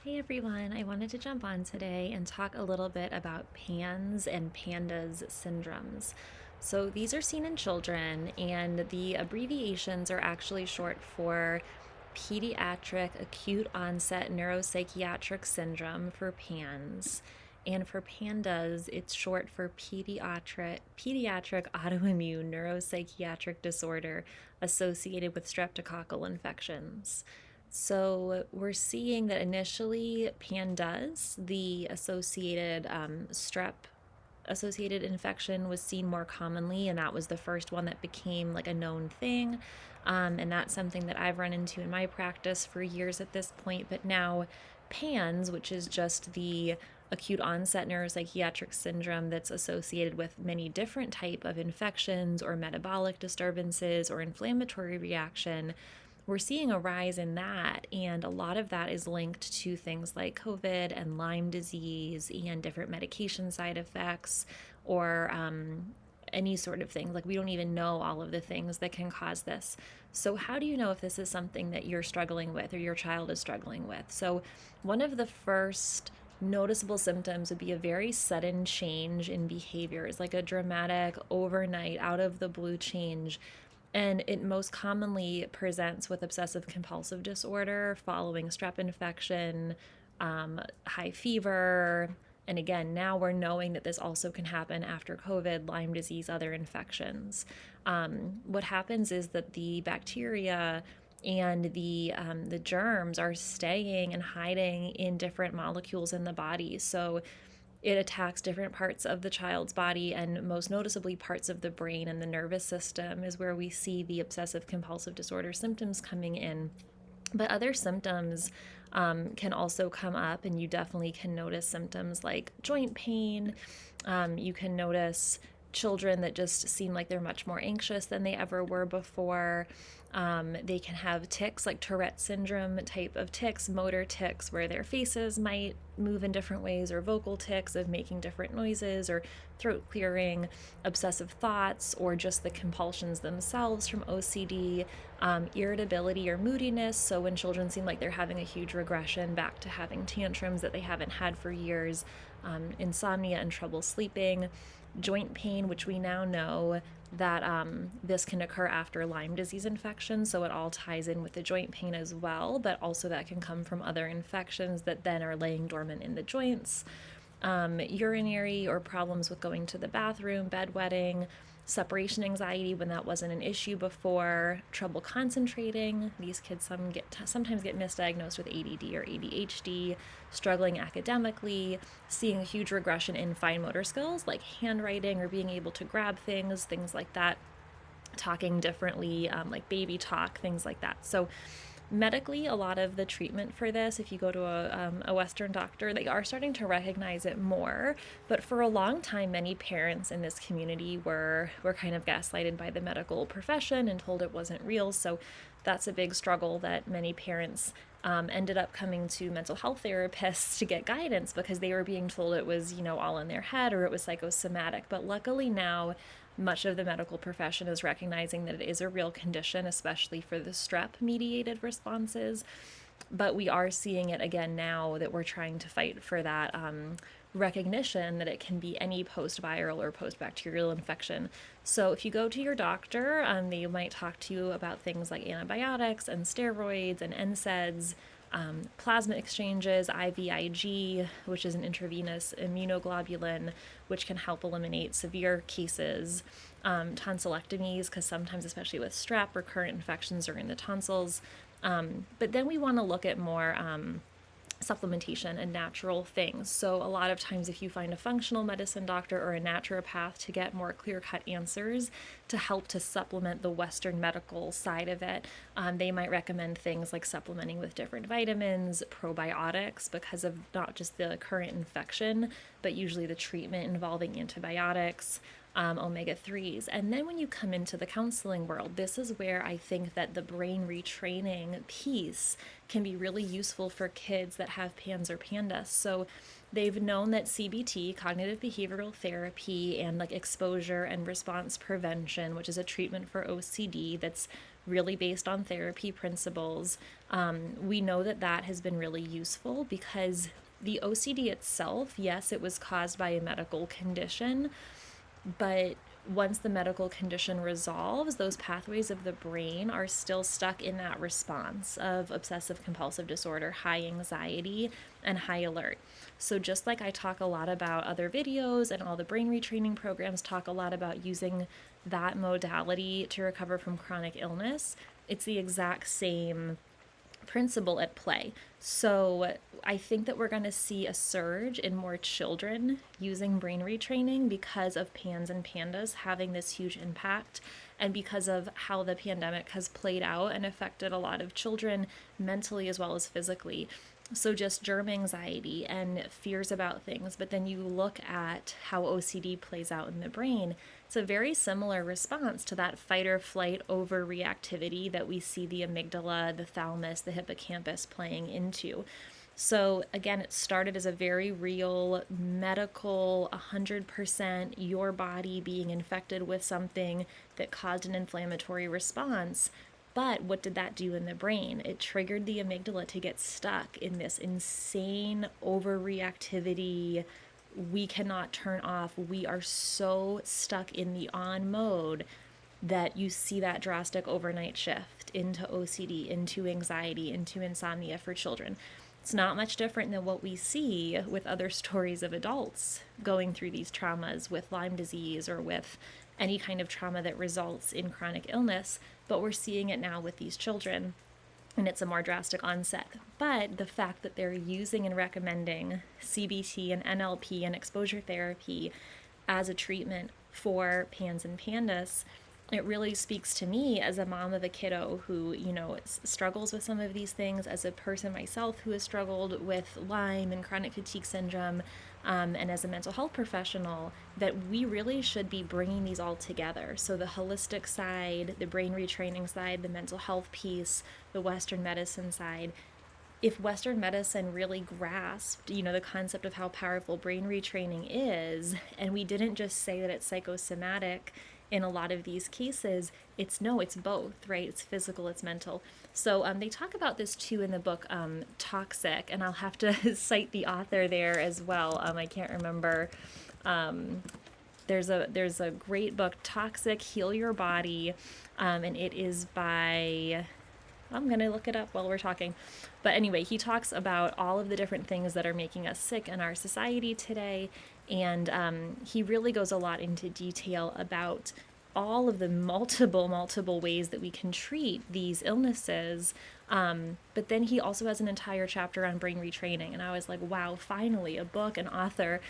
Hey everyone, I wanted to jump on today and talk a little bit about PANS and PANDAS syndromes. So, these are seen in children, and the abbreviations are actually short for Pediatric Acute Onset Neuropsychiatric Syndrome for PANS. And for PANDAS, it's short for Pediatric Autoimmune Neuropsychiatric Disorder associated with streptococcal infections. So we're seeing that initially PANDAS, the associated strep associated infection, was seen more commonly, and that was the first one that became like a known thing. And that's something that I've run into in my practice for years at this point. But now, PANS, which is just the acute onset neuropsychiatric syndrome that's associated with many different type of infections or metabolic disturbances or inflammatory reaction, we're seeing a rise in that, and a lot of that is linked to things like COVID and Lyme disease and different medication side effects, or any sort of thing. Like, we don't even know all of the things that can cause this. So, how do you know if this is something that you're struggling with or your child is struggling with? So, one of the first noticeable symptoms would be a very sudden change in behaviors, like a dramatic, overnight, out of the blue change, and it most commonly presents with obsessive compulsive disorder following strep infection, high fever. And again, now we're knowing that this also can happen after COVID, Lyme disease, other infections. What happens is that the bacteria and the germs are staying and hiding in different molecules in the body. So it attacks different parts of the child's body, and most noticeably parts of the brain and the nervous system is where we see the obsessive compulsive disorder symptoms coming in. But other symptoms can also come up, and you definitely can notice symptoms like joint pain. You can notice children that just seem like they're much more anxious than they ever were before. They can have tics, like Tourette syndrome type of tics, motor tics, where their faces might move in different ways, or vocal tics of making different noises, or throat clearing, obsessive thoughts, or just the compulsions themselves from OCD, irritability or moodiness. So, when children seem like they're having a huge regression back to having tantrums that they haven't had for years, insomnia and trouble sleeping, joint pain, which we now know that this can occur after Lyme disease infection, so it all ties in with the joint pain as well, but also that can come from other infections that then are laying dormant in the joints. Urinary or problems with going to the bathroom, bedwetting, separation anxiety when that wasn't an issue before, trouble concentrating. These kids sometimes get misdiagnosed with ADD or ADHD, struggling academically, seeing a huge regression in fine motor skills like handwriting or being able to grab things like that, talking differently, like baby talk, things like that. So medically, a lot of the treatment for this, if you go to a Western doctor, they are starting to recognize it more. But for a long time, many parents in this community were kind of gaslighted by the medical profession and told it wasn't real. So that's a big struggle that many parents ended up coming to mental health therapists to get guidance, because they were being told it was, all in their head, or it was psychosomatic. But luckily now, much of the medical profession is recognizing that it is a real condition, especially for the strep mediated responses. But we are seeing it again now that we're trying to fight for that recognition that it can be any post viral or post bacterial infection. So if you go to your doctor, they might talk to you about things like antibiotics and steroids and NSAIDs, plasma exchanges, IVIG, which is an intravenous immunoglobulin, which can help eliminate severe cases, tonsillectomies, because sometimes, especially with strep, recurrent infections are in the tonsils. But then we want to look at more supplementation and natural things. So a lot of times, if you find a functional medicine doctor or a naturopath to get more clear-cut answers to help to supplement the Western medical side of it, they might recommend things like supplementing with different vitamins, probiotics, because of not just the current infection, but usually the treatment involving antibiotics, omega-3s. And then when you come into the counseling world, this is where I think that the brain retraining piece can be really useful for kids that have PANS or PANDAS. So they've known that CBT, cognitive behavioral therapy, and like exposure and response prevention, which is a treatment for OCD that's really based on therapy principles. We know that that has been really useful because the OCD itself, yes, it was caused by a medical condition, but once the medical condition resolves, those pathways of the brain are still stuck in that response of obsessive compulsive disorder, high anxiety, and high alert. So, just like I talk a lot about other videos and all the brain retraining programs talk a lot about using that modality to recover from chronic illness, it's the exact same principle at play. So I think that we're going to see a surge in more children using brain retraining because of PANS and PANDAS having this huge impact, and because of how the pandemic has played out and affected a lot of children mentally as well as physically. So just germ anxiety and fears about things. But then you look at how OCD plays out in the brain. It's a very similar response to that fight or flight overreactivity that we see the amygdala, the thalamus, the hippocampus playing into. So again, it started as a very real medical, 100% your body being infected with something that caused an inflammatory response. But what did that do in the brain? It triggered the amygdala to get stuck in this insane overreactivity. We cannot turn off. We are so stuck in the on mode that you see that drastic overnight shift into OCD, into anxiety, into insomnia for children. It's not much different than what we see with other stories of adults going through these traumas with Lyme disease or with any kind of trauma that results in chronic illness, but we're seeing it now with these children, and it's a more drastic onset. But the fact that they're using and recommending CBT and NLP and exposure therapy as a treatment for PANS and PANDAS, it really speaks to me as a mom of a kiddo who, struggles with some of these things, as a person myself who has struggled with Lyme and chronic fatigue syndrome, and as a mental health professional, that we really should be bringing these all together. So the holistic side, the brain retraining side, the mental health piece, the Western medicine side. If Western medicine really grasped, the concept of how powerful brain retraining is, and we didn't just say that it's psychosomatic in a lot of these cases, it's both, right? It's physical, it's mental. So they talk about this too in the book Toxic, and I'll have to cite the author there as well. I can't remember. There's a great book, Toxic, Heal Your Body, and it is by, I'm going to look it up while we're talking. But anyway, he talks about all of the different things that are making us sick in our society today. And he really goes a lot into detail about all of the multiple ways that we can treat these illnesses. But then he also has an entire chapter on brain retraining. And I was like, wow, finally, a book, an author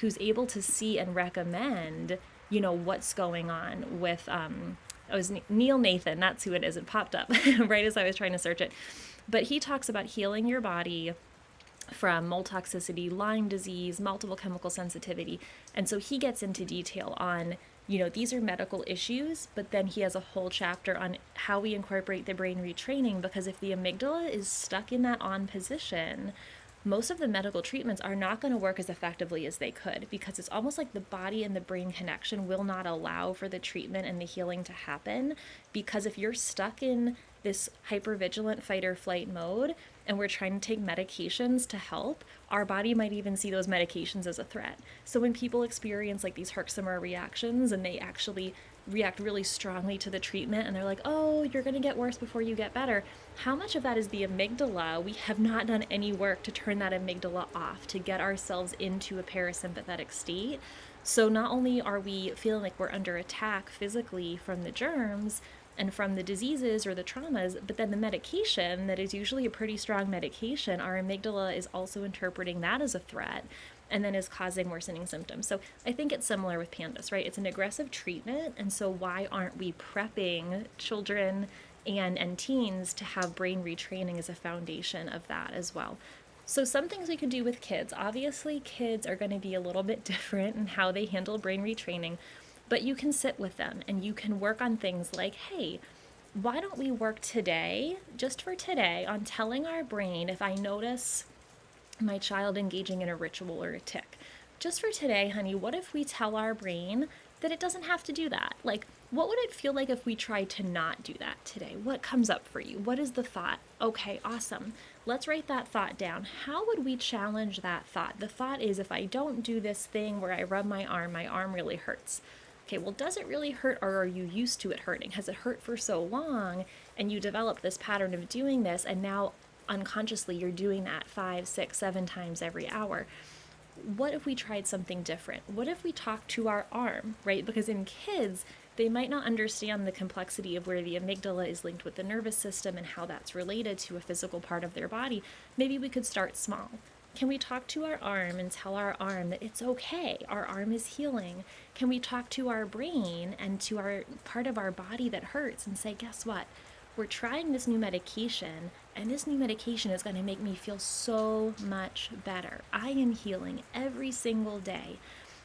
who's able to see and recommend, what's going on with... it was Neil Nathan, that's who it is. It popped up right as I was trying to search it. But he talks about healing your body from mold toxicity, Lyme disease, multiple chemical sensitivity. And so he gets into detail on, these are medical issues, but then he has a whole chapter on how we incorporate the brain retraining, because if the amygdala is stuck in that on position, most of the medical treatments are not going to work as effectively as they could, because it's almost like the body and the brain connection will not allow for the treatment and the healing to happen. Because if you're stuck in this hypervigilant fight or flight mode and we're trying to take medications to help, our body might even see those medications as a threat. So when people experience like these Herxheimer reactions and they actually react really strongly to the treatment and they're like, oh, you're going to get worse before you get better. How much of that is the amygdala? We have not done any work to turn that amygdala off, to get ourselves into a parasympathetic state. So not only are we feeling like we're under attack physically from the germs and from the diseases or the traumas, but then the medication that is usually a pretty strong medication, our amygdala is also interpreting that as a threat and then is causing worsening symptoms. So I think it's similar with PANDAS, right? It's an aggressive treatment, and so why aren't we prepping children and teens to have brain retraining as a foundation of that as well? So some things we can do with kids. Obviously, kids are going to be a little bit different in how they handle brain retraining, but you can sit with them and you can work on things like, hey, why don't we work today, just for today, on telling our brain, if I notice my child engaging in a ritual or a tic, just for today, honey, what if we tell our brain that it doesn't have to do that? Like, What would it feel like if we tried to not do that today? What comes up for you? What is the thought? Okay, awesome. Let's write that thought down. How would we challenge that thought? The thought is, if I don't do this thing where I rub my arm really hurts. Okay, well, does it really hurt, or are you used to it hurting? Has it hurt for so long and you develop this pattern of doing this, and now unconsciously you're doing that 5, 6, 7 times every hour? What if we tried something different? What if we talked to our arm, right? Because in kids, they might not understand the complexity of where the amygdala is linked with the nervous system and how that's related to a physical part of their body. Maybe we could start small. Can we talk to our arm and tell our arm that it's okay? Our arm is healing. Can we talk to our brain and to our part of our body that hurts and say, guess what? We're trying this new medication, and this new medication is going to make me feel so much better. I am healing every single day.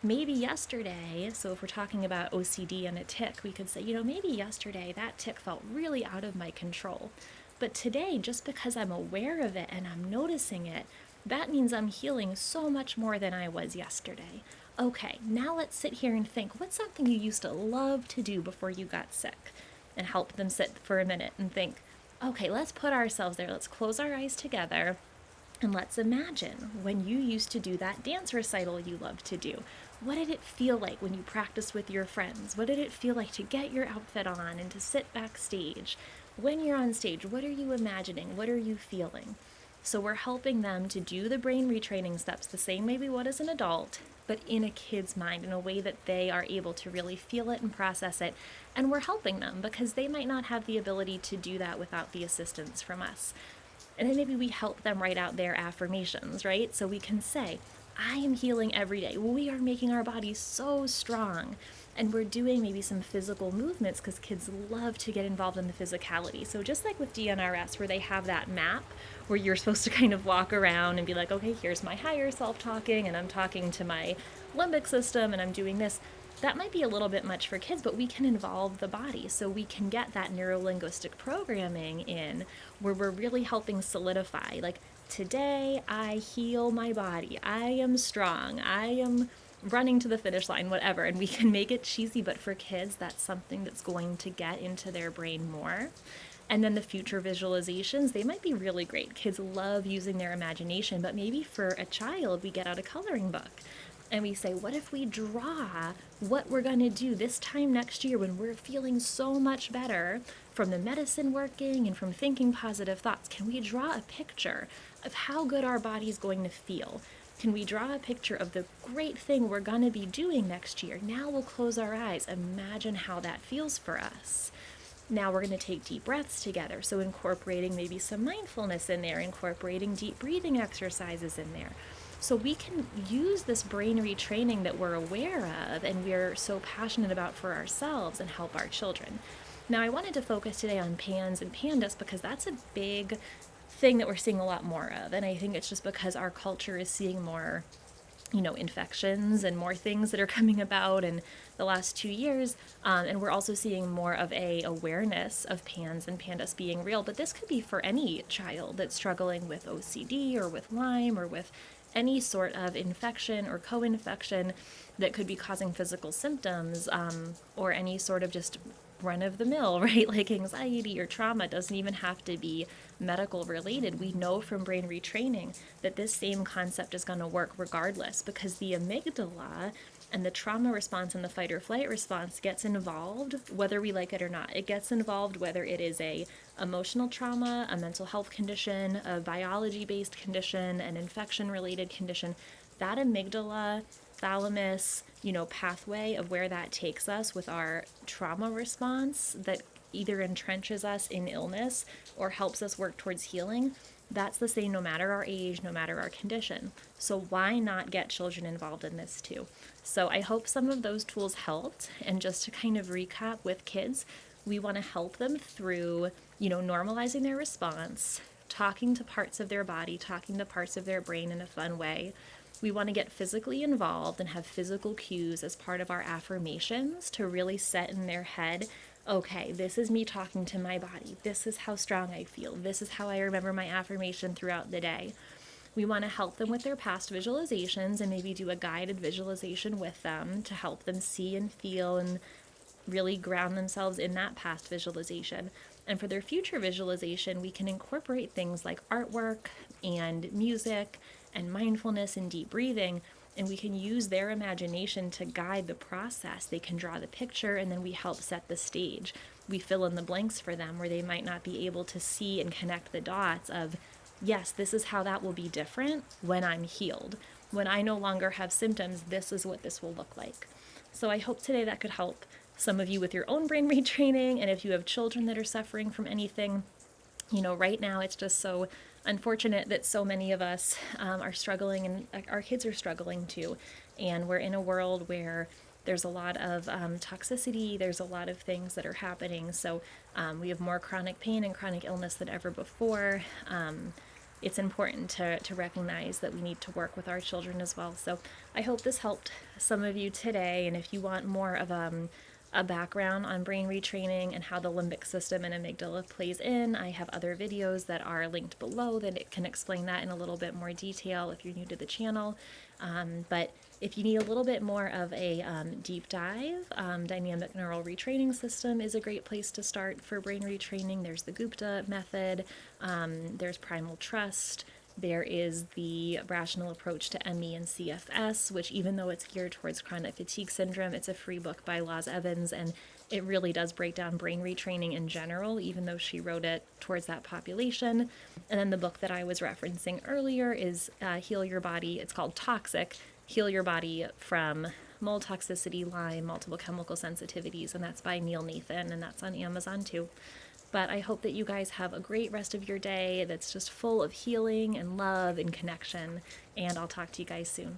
Maybe yesterday, so if we're talking about OCD and a tic, we could say, maybe yesterday that tic felt really out of my control. But today, just because I'm aware of it and I'm noticing it, that means I'm healing so much more than I was yesterday. Okay, now let's sit here and think, what's something you used to love to do before you got sick? And help them sit for a minute and think, okay, let's put ourselves there. Let's close our eyes together and let's imagine when you used to do that dance recital you loved to do. What did it feel like when you practiced with your friends? What did it feel like to get your outfit on and to sit backstage? When you're on stage, what are you imagining? What are you feeling? So we're helping them to do the brain retraining steps the same way we would as an adult, but in a kid's mind, in a way that they are able to really feel it and process it. And we're helping them because they might not have the ability to do that without the assistance from us. And then maybe we help them write out their affirmations, right? So we can say, I am healing every day. We are making our bodies so strong. And we're doing maybe some physical movements because kids love to get involved in the physicality. So just like with DNRS, where they have that map where you're supposed to kind of walk around and be like, okay, here's my higher self talking, and I'm talking to my limbic system, and I'm doing this. That might be a little bit much for kids, but we can involve the body. So we can get that neuro-linguistic programming in where we're really helping solidify, like, today I heal my body. I am strong. I am running to the finish line, whatever. And we can make it cheesy, but for kids, that's something that's going to get into their brain more. And then the future visualizations, they might be really great. Kids love using their imagination, but maybe for a child, we get out a coloring book and we say, what if we draw what we're going to do this time next year when we're feeling so much better from the medicine working and from thinking positive thoughts? Can we draw a picture of how good our body's going to feel? Can we draw a picture of the great thing we're going to be doing next year? Now we'll close our eyes. Imagine how that feels for us. Now we're going to take deep breaths together. So incorporating maybe some mindfulness in there, incorporating deep breathing exercises in there. So we can use this brain retraining that we're aware of and we're so passionate about for ourselves and help our children. Now I wanted to focus today on PANS and PANDAS because that's a big thing that we're seeing a lot more of. And I think it's just because our culture is seeing more infections and more things that are coming about in the last 2 years. And we're also seeing more of a awareness of PANS and PANDAS being real. But this could be for any child that's struggling with OCD or with Lyme or with any sort of infection or co-infection that could be causing physical symptoms, or any sort of just run-of-the-mill, right? Like anxiety or trauma doesn't even have to be medical related. We know from brain retraining that this same concept is going to work regardless, because the amygdala and the trauma response and the fight or flight response gets involved whether we like it or not. It gets involved whether it is a emotional trauma, a mental health condition, a biology-based condition, an infection-related condition. That amygdala, thalamus, pathway of where that takes us with our trauma response that either entrenches us in illness or helps us work towards healing, that's the same no matter our age, no matter our condition. So why not get children involved in this too? So I hope some of those tools helped. And just to kind of recap with kids, we want to help them through, normalizing their response, talking to parts of their body, talking to parts of their brain in a fun way. We want to get physically involved and have physical cues as part of our affirmations to really set in their head, okay, this is me talking to my body. This is how strong I feel. This is how I remember my affirmation throughout the day. We want to help them with their past visualizations and maybe do a guided visualization with them to help them see and feel and really ground themselves in that past visualization. And for their future visualization, we can incorporate things like artwork and music and mindfulness and deep breathing, and we can use their imagination to guide the process. They can draw the picture, and then we help set the stage. We fill in the blanks for them where they might not be able to see and connect the dots of, yes, this is how that will be different when I'm healed. When I no longer have symptoms, this is what this will look like. So I hope today that could help some of you with your own brain retraining, and if you have children that are suffering from anything, right now it's just so unfortunate that so many of us are struggling, and our kids are struggling too. And we're in a world where there's a lot of toxicity, there's a lot of things that are happening. So we have more chronic pain and chronic illness than ever before. It's important to recognize that we need to work with our children as well. So I hope this helped some of you today. And if you want more of a background on brain retraining and how the limbic system and amygdala plays in, I have other videos that are linked below that it can explain that in a little bit more detail if you're new to the channel. But if you need a little bit more of a deep dive, dynamic neural retraining system is a great place to start for brain retraining. There's the Gupta method, there's Primal Trust, there is the rational approach to ME and CFS, which even though it's geared towards chronic fatigue syndrome, it's a free book by Loz Evans, and it really does break down brain retraining in general, even though she wrote it towards that population. And then the book that I was referencing earlier is Heal Your Body. It's called Toxic, Heal Your Body from Mold Toxicity, Lyme, Multiple Chemical Sensitivities, and that's by Neil Nathan, and that's on Amazon too. But I hope that you guys have a great rest of your day that's just full of healing and love and connection, and I'll talk to you guys soon.